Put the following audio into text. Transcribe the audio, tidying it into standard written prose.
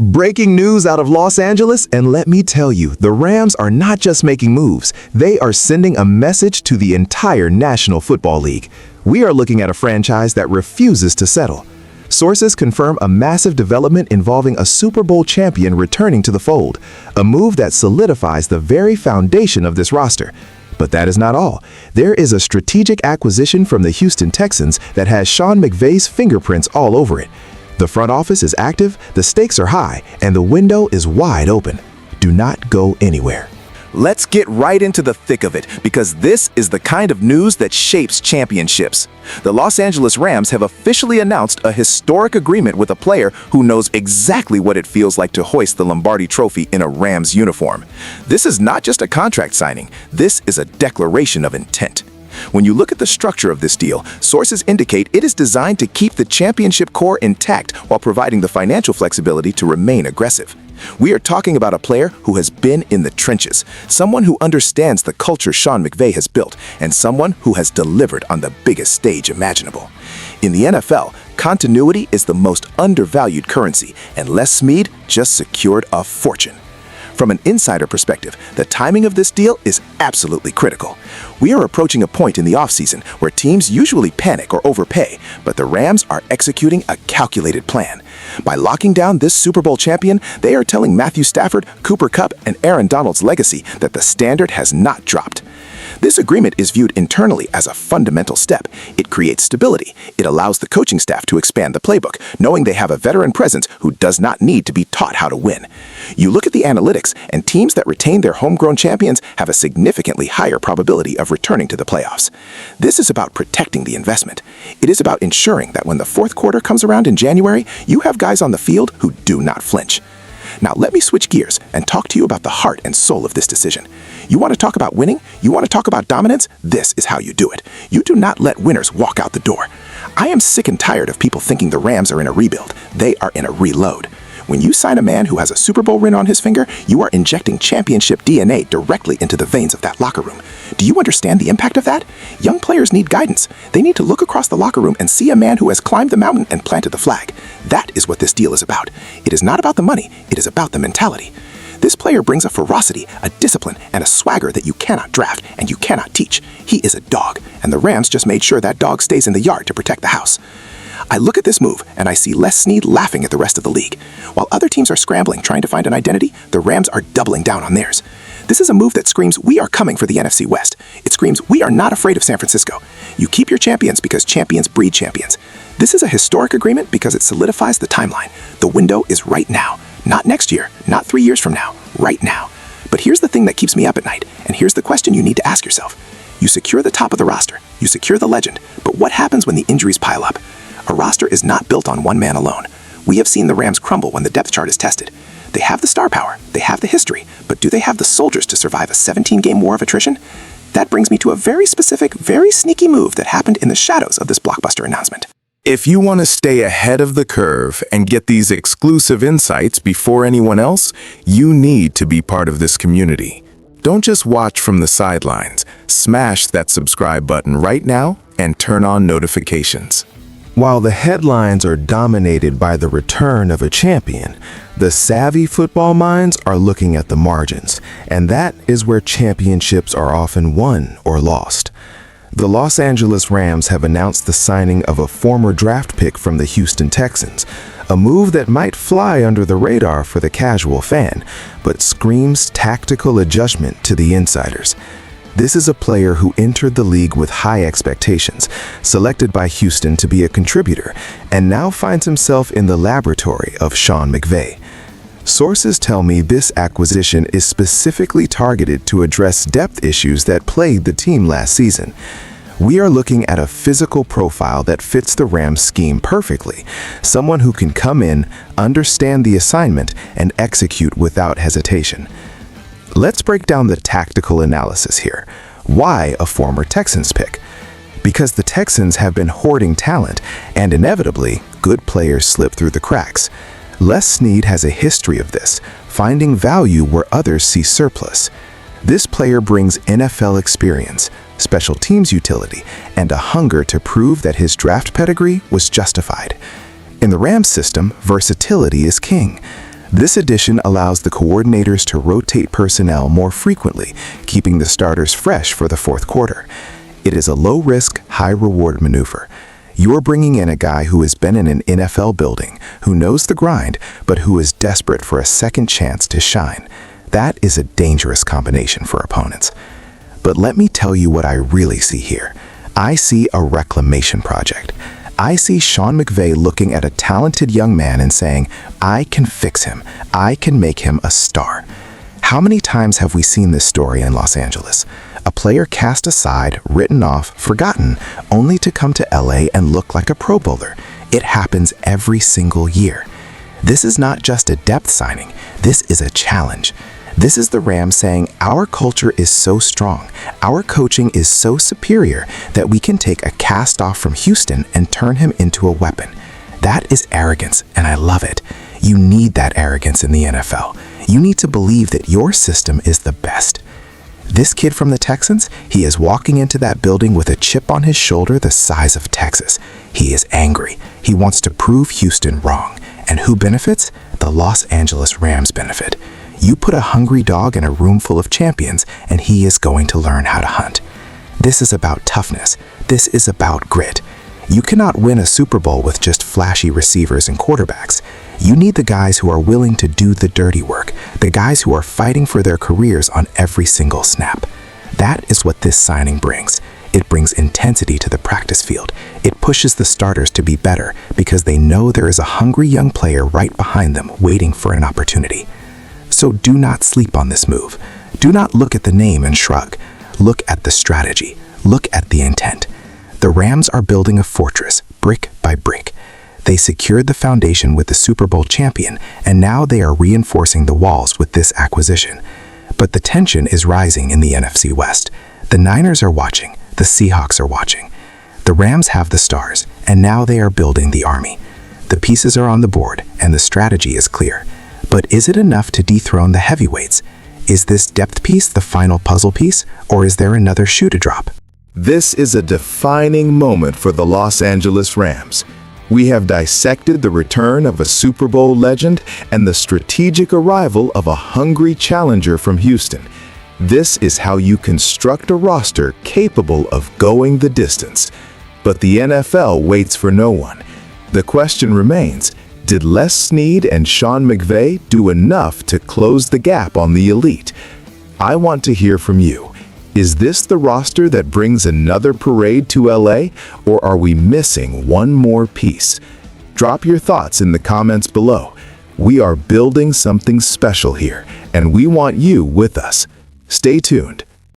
Breaking news out of Los Angeles, and let me tell you, the Rams are not just making moves, they are sending a message to the entire National Football League. We are looking at a franchise that refuses to settle. Sources confirm a massive development involving a Super Bowl champion returning to the fold, a move that solidifies the very foundation of this roster. But that is not all. There is a strategic acquisition from the Houston Texans that has Sean McVay's fingerprints all over it. The front office is active, the stakes are high, and the window is wide open. Do not go anywhere. Let's get right into the thick of it, because this is the kind of news that shapes championships. The Los Angeles Rams have officially announced a historic agreement with a player who knows exactly what it feels like to hoist the Lombardi Trophy in a Rams uniform. This is not just a contract signing, this is a declaration of intent. When you look at the structure of this deal, sources indicate it is designed to keep the championship core intact while providing the financial flexibility to remain aggressive. We are talking about a player who has been in the trenches, someone who understands the culture Sean McVay has built, and someone who has delivered on the biggest stage imaginable. In the NFL, continuity is the most undervalued currency, and Les Snead just secured a fortune. From an insider perspective, the timing of this deal is absolutely critical. We are approaching a point in the offseason where teams usually panic or overpay, but the Rams are executing a calculated plan. By locking down this Super Bowl champion, they are telling Matthew Stafford, Cooper Kupp, and Aaron Donald's legacy that the standard has not dropped. This agreement is viewed internally as a fundamental step. It creates stability. It allows the coaching staff to expand the playbook, knowing they have a veteran presence who does not need to be taught how to win. You look at the analytics, and teams that retain their homegrown champions have a significantly higher probability of returning to the playoffs. This is about protecting the investment. It is about ensuring that when the fourth quarter comes around in January, you have guys on the field who do not flinch. Now let me switch gears and talk to you about the heart and soul of this decision. You want to talk about winning? You want to talk about dominance? This is how you do it. You do not let winners walk out the door. I am sick and tired of people thinking the Rams are in a rebuild. They are in a reload. When you sign a man who has a Super Bowl ring on his finger, you are injecting championship DNA directly into the veins of that locker room. Do you understand the impact of that? Young players need guidance. They need to look across the locker room and see a man who has climbed the mountain and planted the flag. That is what this deal is about. It is not about the money, it is about the mentality. This player brings a ferocity, a discipline, and a swagger that you cannot draft and you cannot teach. He is a dog, and the Rams just made sure that dog stays in the yard to protect the house. I look at this move, and I see Les Snead laughing at the rest of the league. While other teams are scrambling, trying to find an identity, the Rams are doubling down on theirs. This is a move that screams, we are coming for the NFC West. It screams, we are not afraid of San Francisco. You keep your champions because champions breed champions. This is a historic agreement because it solidifies the timeline. The window is right now. Not next year, not 3 years from now, right now. But here's the thing that keeps me up at night, and here's the question you need to ask yourself. You secure the top of the roster, you secure the legend, but what happens when the injuries pile up? A roster is not built on one man alone. We have seen the Rams crumble when the depth chart is tested. They have the star power, they have the history, but do they have the soldiers to survive a 17-game war of attrition? That brings me to a very specific, very sneaky move that happened in the shadows of this blockbuster announcement. If you want to stay ahead of the curve and get these exclusive insights before anyone else, you need to be part of this community. Don't just watch from the sidelines. Smash that subscribe button right now and turn on notifications. While the headlines are dominated by the return of a champion, the savvy football minds are looking at the margins, and that is where championships are often won or lost. The Los Angeles Rams have announced the signing of a former draft pick from the Houston Texans, a move that might fly under the radar for the casual fan, but screams tactical adjustment to the insiders. This is a player who entered the league with high expectations, selected by Houston to be a contributor, and now finds himself in the laboratory of Sean McVay. Sources tell me this acquisition is specifically targeted to address depth issues that plagued the team last season. We are looking at a physical profile that fits the Rams' scheme perfectly, someone who can come in, understand the assignment, and execute without hesitation. Let's break down the tactical analysis here. Why a former Texans pick? Because the Texans have been hoarding talent, and inevitably, good players slip through the cracks. Les Snead has a history of this, finding value where others see surplus. This player brings NFL experience, special teams utility, and a hunger to prove that his draft pedigree was justified. In the Rams system, versatility is king. This addition allows the coordinators to rotate personnel more frequently, keeping the starters fresh for the fourth quarter. It is a low-risk, high-reward maneuver. You're bringing in a guy who has been in an NFL building, who knows the grind, but who is desperate for a second chance to shine. That is a dangerous combination for opponents. But let me tell you what I really see here. I see a reclamation project. I see Sean McVay looking at a talented young man and saying, I can fix him. I can make him a star. How many times have we seen this story in Los Angeles? A player cast aside, written off, forgotten, only to come to LA and look like a Pro Bowler. It happens every single year. This is not just a depth signing. This is a challenge. This is the Rams saying, our culture is so strong, our coaching is so superior that we can take a cast-off from Houston and turn him into a weapon. That is arrogance, and I love it. You need that arrogance in the NFL. You need to believe that your system is the best. This kid from the Texans, he is walking into that building with a chip on his shoulder the size of Texas. He is angry. He wants to prove Houston wrong. And who benefits? The Los Angeles Rams benefit. You put a hungry dog in a room full of champions, and he is going to learn how to hunt. This is about toughness. This is about grit. You cannot win a Super Bowl with just flashy receivers and quarterbacks. You need the guys who are willing to do the dirty work, the guys who are fighting for their careers on every single snap. That is what this signing brings. It brings intensity to the practice field. It pushes the starters to be better because they know there is a hungry young player right behind them waiting for an opportunity. So do not sleep on this move. Do not look at the name and shrug. Look at the strategy. Look at the intent. The Rams are building a fortress, brick by brick. They secured the foundation with the Super Bowl champion, and now they are reinforcing the walls with this acquisition. But the tension is rising in the NFC West. The Niners are watching. The Seahawks are watching. The Rams have the stars, and now they are building the army. The pieces are on the board, and the strategy is clear. But is it enough to dethrone the heavyweights? Is this depth piece the final puzzle piece, or is there another shoe to drop? This is a defining moment for the Los Angeles Rams. We have dissected the return of a Super Bowl legend and the strategic arrival of a hungry challenger from Houston. This is how you construct a roster capable of going the distance. But the NFL waits for no one. The question remains, did Les Snead and Sean McVay do enough to close the gap on the elite? I want to hear from you. Is this the roster that brings another parade to LA, or are we missing one more piece? Drop your thoughts in the comments below. We are building something special here, and we want you with us. Stay tuned.